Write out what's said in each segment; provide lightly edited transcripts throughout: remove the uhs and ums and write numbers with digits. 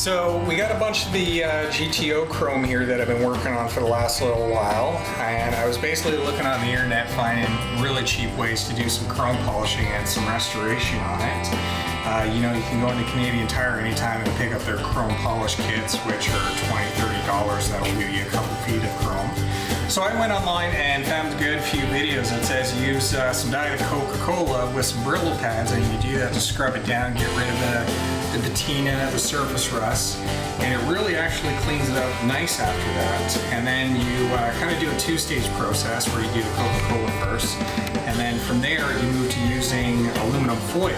So we got a bunch of the GTO chrome here that I've been working on for the last little while, and I was basically looking on the internet finding really cheap ways to do some chrome polishing and some restoration on it. You know, you can go into Canadian Tire anytime and pick up their chrome polish kits, which are $20–$30. That'll give you a couple feet of chrome. So I went online and found a good few videos that says use some Diet Coca-Cola with some Brillo pads, and you do that to scrub it down, get rid of the patina, the surface rust, and it really actually cleans it up nice after that. And then you kind of do a two-stage process where you do the Coca-Cola first, and then from there you move to using aluminum foil.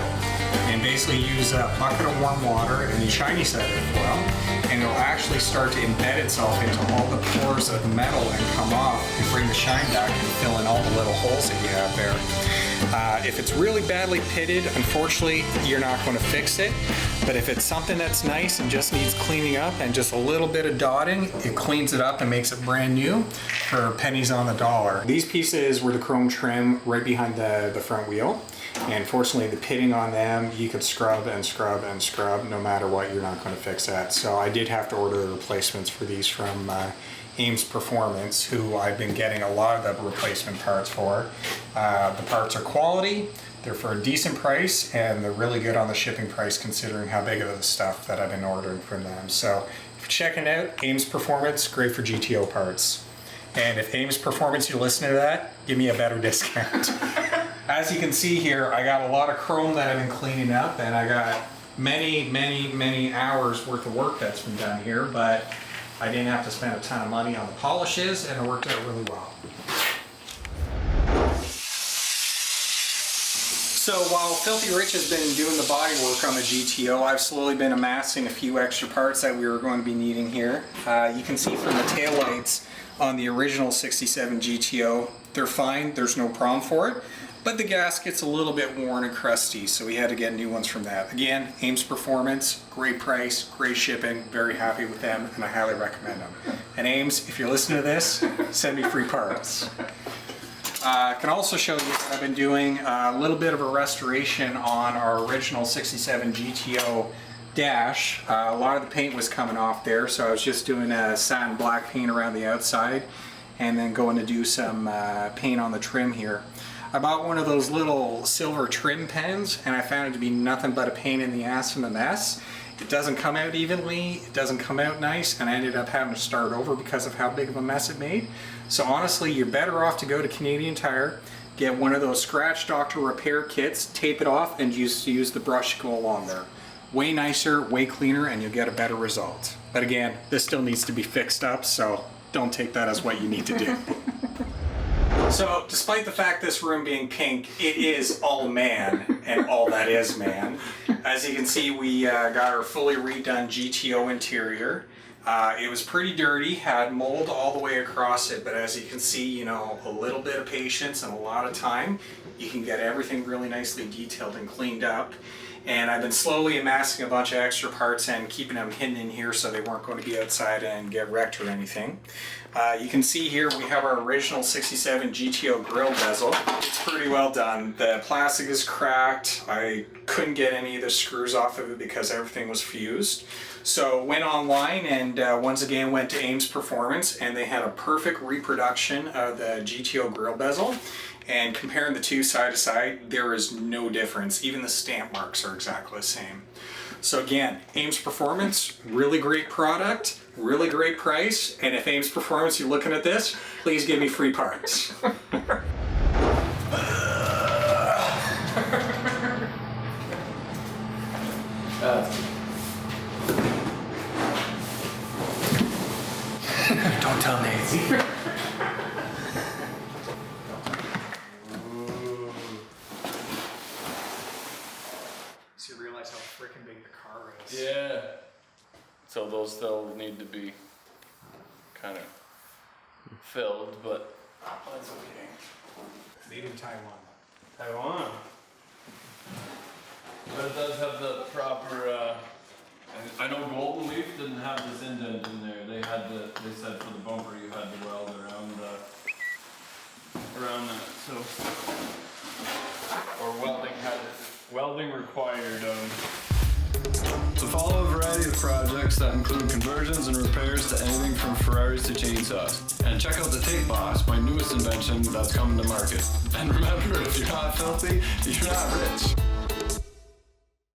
And basically use a bucket of warm water and the shiny side of the foil, and it'll actually start to embed itself into all the pores of the metal and come off and bring the shine back and fill in all the little holes that you have there. If it's really badly pitted, unfortunately, you're not going to fix it. But if it's something that's nice and just needs cleaning up and just a little bit of dotting, it cleans it up and makes it brand new for pennies on the dollar. These pieces were the chrome trim right behind the front wheel. And fortunately, the pitting on them, you could scrub and scrub and scrub. No matter what, you're not going to fix that. So I did have to order the replacements for these from Ames Performance, who I've been getting a lot of the replacement parts for. The parts are quality, they're for a decent price, and they're really good on the shipping price considering how big of the stuff that I've been ordering from them. So if you're checking out Ames Performance, great for GTO parts. And if Ames Performance, you listen to that, give me a better discount. As you can see here, I got a lot of chrome that I've been cleaning up, and I got many hours worth of work that's been done here, but I didn't have to spend a ton of money on the polishes, and it worked out really well. So while Filthy Rich has been doing the body work on the GTO, I've slowly been amassing a few extra parts that we were going to be needing here. You can see from the taillights on the original 67 GTO, they're fine, there's no problem for it. But the gasket's a little bit worn and crusty, so we had to get new ones from that. Again, Ames Performance, great price, great shipping, very happy with them, and I highly recommend them. And Ames, if you're listening to this, send me free parts. I can also show you that I've been doing a little bit of a restoration on our original 67 GTO dash. A lot of the paint was coming off there, so I was just doing a satin black paint around the outside, and then going to do some paint on the trim here. I bought one of those little silver trim pens, and I found it to be nothing but a pain in the ass and a mess. It doesn't come out evenly, it doesn't come out nice, and I ended up having to start over because of how big of a mess it made. So honestly, you're better off to go to Canadian Tire, get one of those Scratch Doctor repair kits, tape it off, and use the brush to go along there. Way nicer, way cleaner, and you'll get a better result. But again, this still needs to be fixed up, so don't take that as what you need to do. So, despite the fact this room being pink, it is all man, and all that is man. As you can see, we got our fully redone GTO interior. It was pretty dirty, had mold all the way across it, but as you can see, you know, a little bit of patience and a lot of time, you can get everything really nicely detailed and cleaned up. And I've been slowly amassing a bunch of extra parts and keeping them hidden in here so they weren't going to be outside and get wrecked or anything. You can see here we have our original 67 GTO grill bezel. It's pretty well done. The plastic is cracked. I couldn't get any of the screws off of it because everything was fused. So went online and once again went to Ames Performance, and they had a perfect reproduction of the GTO grill bezel. And comparing the two side to side, there is no difference. Even the stamp marks are exactly the same. So again, Ames Performance, really great product, really great price. And if Ames Performance, you're looking at this, please give me free parts. Don't tell Nancy. So you realize how freaking big the car is. Yeah. So those still need to be kind of filled, but that's okay. Made in Taiwan. Taiwan. But it does have the proper. I know Golden Leaf didn't have this indent in there. They said for the bumper you had to weld around that. So, or welding required. So follow Red variety of projects that include conversions and repairs to anything from Ferraris to chainsaws. And check out the Tape Boss, my newest invention that's coming to market. And remember, if you're not filthy, you're not rich.